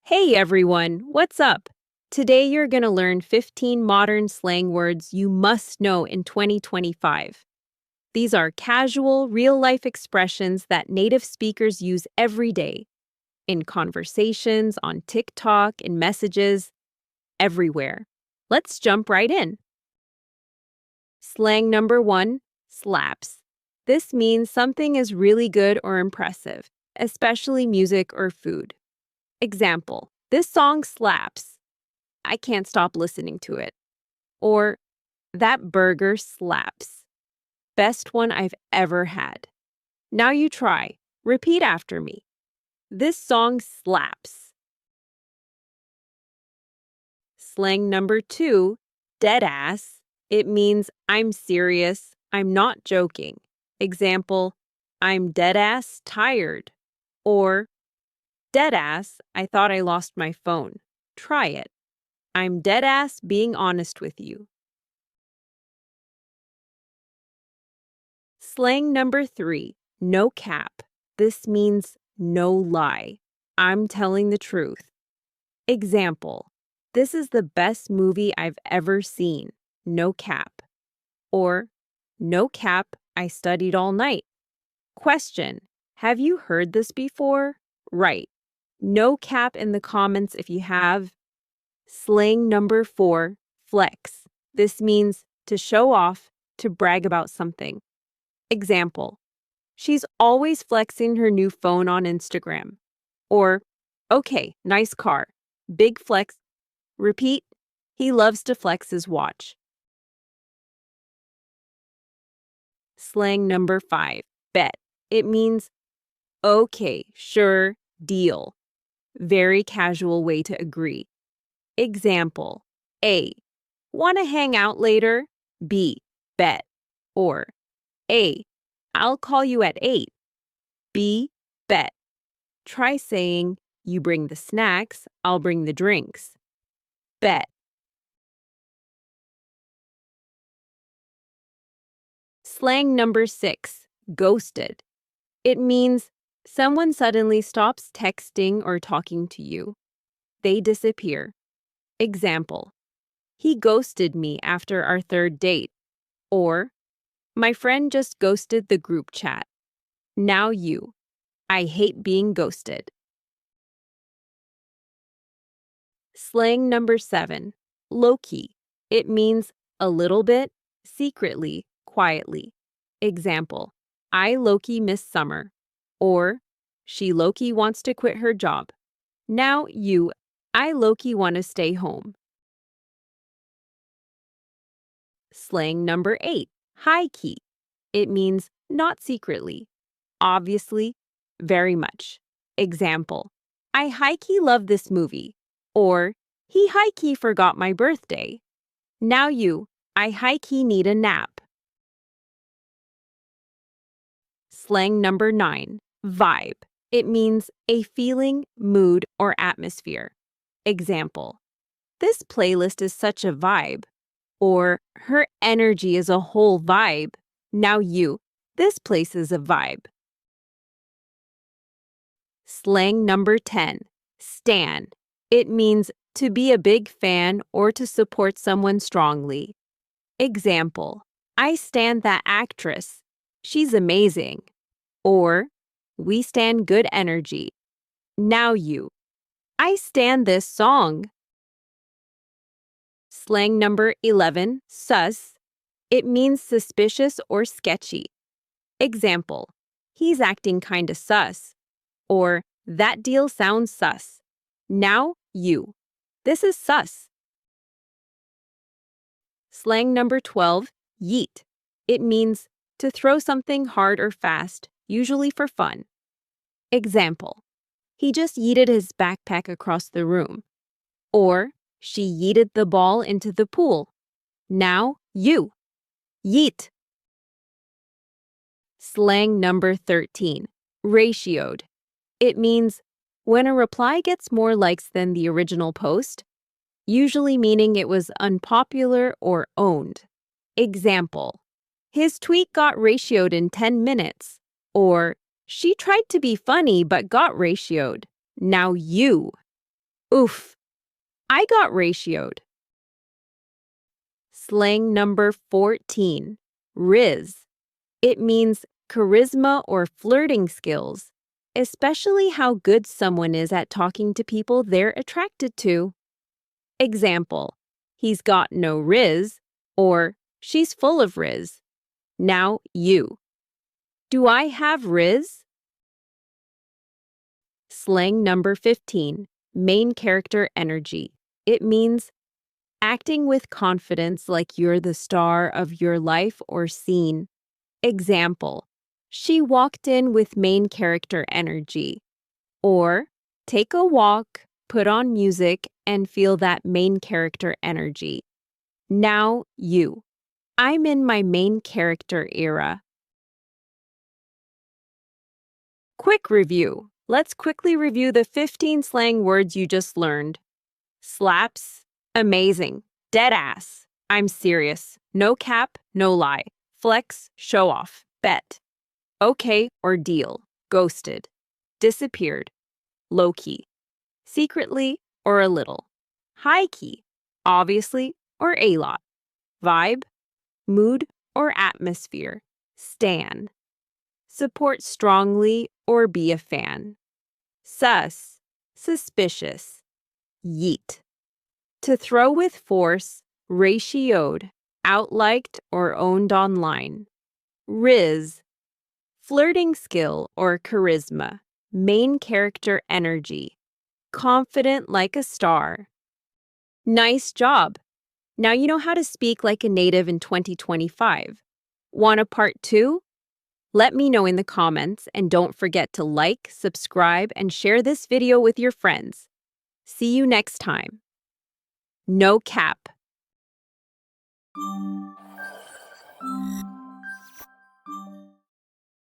Hey everyone, what's up? Today you're going to learn 15 modern slang words you must know in 2025. These are casual, real life expressions that native speakers use every day in conversations, on TikTok, in messages, everywhere. Let's jump right in. Slang number one, slaps. This means something is really good or impressive, especially music or food. Example, this song slaps. I can't stop listening to it. Or, that burger slaps. Best one I've ever had. Now you try. Repeat after me. This song slaps. Slang number two, dead ass. It means I'm serious. I'm not joking. Example, I'm dead ass tired. Or, dead ass, I thought I lost my phone. Try it. I'm dead ass being honest with you. Slang number three, no cap. This means no lie. I'm telling the truth. Example, this is the best movie I've ever seen. No cap. Or, no cap, I studied all night. Question, have you heard this before? Right. No cap in the comments if you have. Slang number four, flex. This means to show off, to brag about something. Example, she's always flexing her new phone on Instagram. Or, okay, nice car. Big flex. Repeat, he loves to flex his watch. Slang number five, bet. It means, okay, sure, deal. Very casual way to agree. Example, A, want to hang out later? B, bet. Or, A, I'll call you at 8. B, bet. Try saying, you bring the snacks, I'll bring the drinks. Bet. Slang number six, ghosted. It means someone suddenly stops texting or talking to you. They disappear. Example, he ghosted me after our third date. Or, my friend just ghosted the group chat. Now you. I hate being ghosted. Slang number seven, low-key. It means a little bit, secretly, quietly. Example, I low-key miss summer. Or, she low-key wants to quit her job. Now you, I low-key want to stay home. Slang number eight, high-key. It means not secretly. Obviously, very much. Example, I high-key love this movie. Or, he high-key forgot my birthday. Now you, I high-key need a nap. Slang number nine, vibe. It means a feeling, mood, or atmosphere. Example, this playlist is such a vibe. Or, her energy is a whole vibe. Now you, this place is a vibe. Slang number 10, stan. It means to be a big fan or to support someone strongly. Example, I stan that actress. She's amazing. Or, we stan good energy. Now you, I stan this song. Slang number 11, sus. It means suspicious or sketchy. Example, he's acting kinda sus. Or, that deal sounds sus. Now you, this is sus. Slang number 12, yeet. It means to throw something hard or fast, usually for fun. Example, he just yeeted his backpack across the room. Or, she yeeted the ball into the pool. Now you, yeet. Slang number 13, ratioed. It means when a reply gets more likes than the original post, usually meaning it was unpopular or owned. Example, his tweet got ratioed in 10 minutes. Or, she tried to be funny but got ratioed. Now you. Oof, I got ratioed. Slang number 14, rizz. It means charisma or flirting skills, especially how good someone is at talking to people they're attracted to. Example, he's got no rizz, or she's full of rizz. Now you. Do I have rizz? Slang number 15, main character energy. It means acting with confidence like you're the star of your life or scene. Example, she walked in with main character energy. Or, take a walk, put on music, and feel that main character energy. Now you. I'm in my main character era. Quick review. Let's quickly review the 15 slang words you just learned. Slaps, amazing, dead ass, I'm serious, no cap, no lie, flex, show off, bet, okay or deal, ghosted, disappeared, low key, secretly or a little, high key, obviously or a lot, vibe, mood or atmosphere, stan, support strongly or be a fan, sus, suspicious, yeet. To throw with force, ratioed, outliked or owned online. Rizz, flirting skill or charisma, main character energy, confident like a star. Nice job! Now you know how to speak like a native in 2025. Want a part 2? Let me know in the comments, and don't forget to like, subscribe, and share this video with your friends. See you next time. No cap.